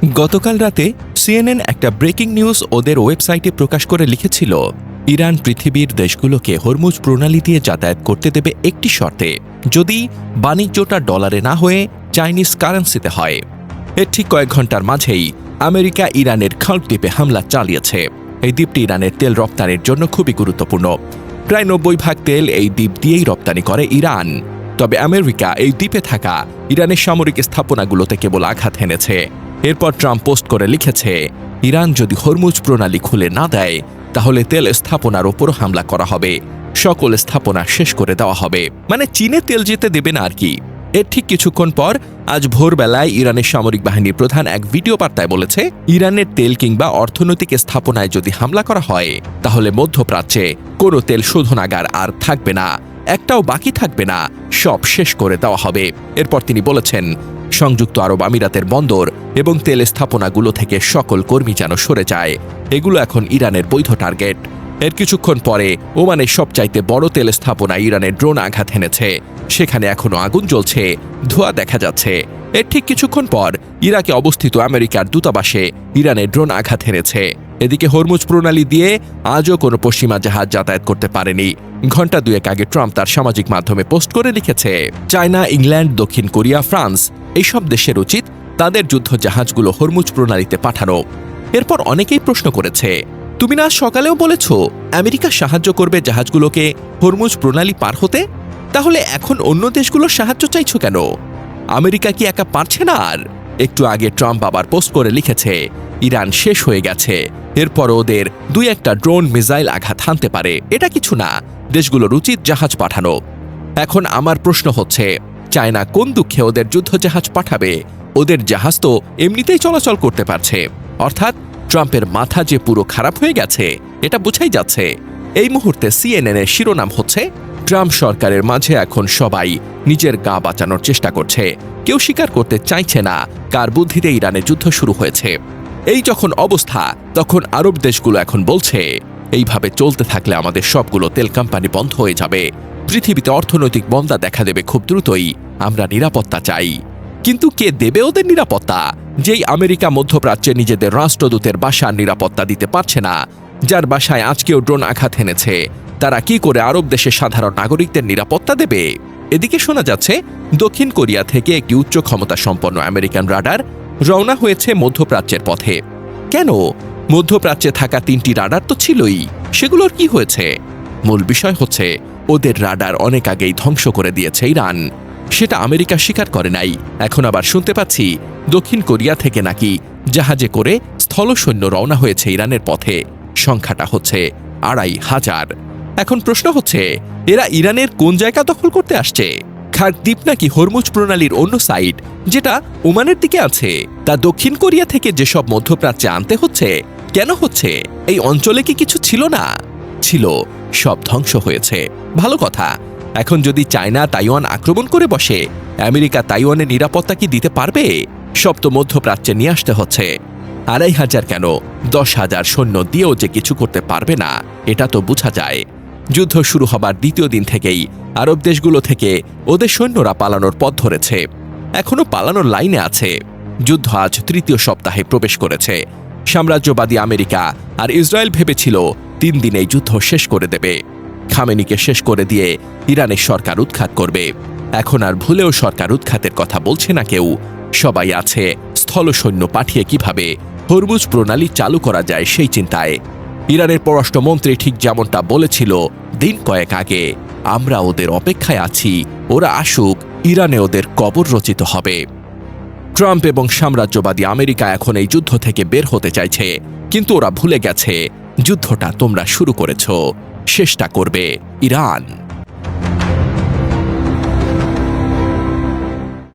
গতকাল রাতে সিএনএন একটা ব্রেকিং নিউজ ওদের ওয়েবসাইটে প্রকাশ করে লিখেছিল, ইরান পৃথিবীর দেশগুলোকে হরমুজ প্রণালী দিয়ে যাতায়াত করতে দেবে একটি শর্তে, যদি বাণিজ্যটা ডলারে না হয়ে চাইনিজ কারেন্সিতে হয়। এর ঠিক কয়েক ঘন্টার মাঝেই আমেরিকা ইরানের খাল্ক দ্বীপে হামলা চালিয়েছে। এই দ্বীপটি ইরানের তেল রপ্তানির জন্য খুবই গুরুত্বপূর্ণ। প্রায় 90% তেল এই দ্বীপ দিয়েই রপ্তানি করে ইরান। তবে আমেরিকা এই দ্বীপে থাকা ইরানের সামরিক স্থাপনাগুলোতে কেবল আঘাত হেনেছে। এরপর ট্রাম্প পোস্ট করে লিখেছে, ইরান যদি হরমুজ প্রণালী খুলে না দেয় তাহলে তেল স্থাপনার ওপর হামলা করা হবে, সকল স্থাপনা শেষ করে দেওয়া হবে। মানে চীনে তেল যেতে দেবে না আর কি। এর ঠিক কিছুক্ষণ পর আজ ভোরবেলায় ইরানের সামরিক বাহিনীর প্রধান এক ভিডিও বার্তায় বলেছে, ইরানের তেল কিংবা অর্থনৈতিক স্থাপনায় যদি হামলা করা হয় তাহলে মধ্যপ্রাচ্যে কোনো তেল শোধনাগার আর থাকবে না, একটাও বাকি থাকবে না, সব শেষ করে দেওয়া হবে। এরপর তিনি বলেছেন, সংযুক্ত আরব আমিরাতের বন্দর এবং তেল স্থাপনাগুলো থেকে সকল কর্মী যেন সরে যায়, এগুলো এখন ইরানের বৈধ টার্গেট। এর কিছুক্ষণ পরে ওমানের সবচাইতে বড় তেল স্থাপনায় ইরানের ড্রোন আঘাত হেনেছে, সেখানে এখনো আগুন জ্বলছে, ধোঁয়া দেখা যাচ্ছে। এর ঠিক কিছুক্ষণ পর ইরাকে অবস্থিত আমেরিকার দূতাবাসে ইরানের ড্রোন আঘাত হেনেছে। এদিকে হরমুজ প্রণালী দিয়ে আজও কোনো পশ্চিমা জাহাজ যাতায়াত করতে পারেনি। ঘণ্টা দুয়েক আগে ট্রাম্প তার সামাজিক মাধ্যমে পোস্ট করে লিখেছে, চায়না, ইংল্যান্ড, দক্ষিণ কোরিয়া, ফ্রান্স এইসব দেশের উচিত তাদের যুদ্ধ জাহাজগুলো হরমুজ প্রণালীতে পাঠানো। এরপর অনেকেই প্রশ্ন করেছে, তুমি না সকালেও বলেছ আমেরিকা সাহায্য করবে জাহাজগুলোকে হরমুজ প্রণালী পার হতে, তাহলে এখন অন্য দেশগুলোর সাহায্য চাইছো কেন? আমেরিকা কি একা পারছে না? আর একটু আগে ট্রাম্প আবার পোস্ট করে লিখেছে, ইরান শেষ হয়ে গেছে, এরপর ওদের দুই একটা ড্রোন মিসাইল আঘাত হানতে পারে, এটা কিছু না, দেশগুলোর উচিত জাহাজ পাঠানো। এখন আমার প্রশ্ন হচ্ছে, চায়না কোন দুঃখে ওদের যুদ্ধ জাহাজ পাঠাবে? ওদের জাহাজ তো এমনিতেই চলাচল করতে পারছে। অর্থাৎ ট্রাম্পের মাথা যে পুরো খারাপ হয়ে গেছে এটা বোঝাই যাচ্ছে। এই মুহূর্তে সিএনএন এর শিরোনাম হচ্ছে, ট্রাম্প সরকারের মাঝে এখন সবাই নিজের গা বাঁচানোর চেষ্টা করছে, কেউ স্বীকার করতে চাইছে না কার বুদ্ধিতে ইরানে যুদ্ধ শুরু হয়েছে। এই যখন অবস্থা, তখন আরব দেশগুলো এখন বলছে, এইভাবে চলতে থাকলে আমাদের সবগুলো তেল কোম্পানি বন্ধ হয়ে যাবে, পৃথিবীতে অর্থনৈতিক মন্দা দেখা দেবে খুব দ্রুতই, আমরা নিরাপত্তা চাই। কিন্তু কে দেবে ওদের নিরাপত্তা? যেই আমেরিকা মধ্যপ্রাচ্যে নিজেদের রাষ্ট্রদূতের বাসার নিরাপত্তা দিতে পারছে না, যার বাসায় আজকেও ড্রোন আঘাত হেনেছে, তারা কি করে আরব দেশের সাধারণ নাগরিকদের নিরাপত্তা দেবে? এদিকে শোনা যাচ্ছে, দক্ষিণ কোরিয়া থেকে একটি উচ্চ ক্ষমতা সম্পন্ন আমেরিকান রাডার রওনা হয়েছে মধ্যপ্রাচ্যের পথে। কেন? মধ্যপ্রাচ্যে থাকা 3টি রাডার তো ছিলই, সেগুলোর কি হয়েছে? মূল বিষয় হচ্ছে, ওদের রাডার অনেক আগেই ধ্বংস করে দিয়েছে ইরান, সেটা আমেরিকা স্বীকার করে নাই। এখন আবার শুনতে পাচ্ছি দক্ষিণ কোরিয়া থেকে নাকি জাহাজে করে স্থলসৈন্য রওনা হয়েছে ইরানের পথে, সংখ্যাটা হচ্ছে 2500। এখন প্রশ্ন হচ্ছে, এরা ইরানের কোন জায়গা দখল করতে আসছে? খার্ক দ্বীপ নাকি হরমুজ প্রণালীর অন্য সাইড যেটা ওমানের দিকে আছে, তা দক্ষিণ কোরিয়া থেকে যেসব মধ্যপ্রাচ্যে আনতে হচ্ছে? কেন হচ্ছে? এই অঞ্চলে কি কিছু ছিল না? ছিল, সব ধ্বংস হয়েছে। ভালো কথা। এখন যদি চায়না তাইওয়ান আক্রমণ করে বসে, আমেরিকা তাইওয়ানের নিরাপত্তা কি দিতে পারবে? সব তো মধ্যপ্রাচ্যে নিয়ে আসতে হচ্ছে। 2500 কেন, 10,000 সৈন্য দিয়েও যে কিছু করতে পারবে না, এটা তো বোঝা যায়। যুদ্ধ শুরু হবার দ্বিতীয় দিন থেকেই আরব দেশগুলো থেকে ওদের সৈন্যরা পালানোর পথ ধরেছে, এখনো পালানোর লাইনে আছে। যুদ্ধ আজ 3য় সপ্তাহে প্রবেশ করেছে। সাম্রাজ্যবাদী আমেরিকা আর ইসরায়েল ভেবেছিল 3 দিনেই যুদ্ধ শেষ করে দেবে, খামেনিকে শেষ করে দিয়ে ইরানের সরকার উৎখাত করবে। এখন আর ভুলেও সরকার উৎখাতের কথা বলছে না কেউ, সবাই আছে স্থলসৈন্য পাঠিয়ে কিভাবে হরমুজ প্রণালী চালু করা যায় সেই চিন্তায়। ইরানের পররাষ্ট্রমন্ত্রী ঠিক যেমনটা বলেছিল দিন কয়েক আগে, আমরা ওদের অপেক্ষায় আছি, ওরা আসুক, ইরানে ওদের কবর রচিত হবে। ট্রাম্প এবং সাম্রাজ্যবাদী আমেরিকা এখন এই যুদ্ধ থেকে বের হতে চাইছে, কিন্তু ওরা ভুলে গেছে যুদ্ধটা তোমরা শুরু করেছ, শেষটা করবে ইরান।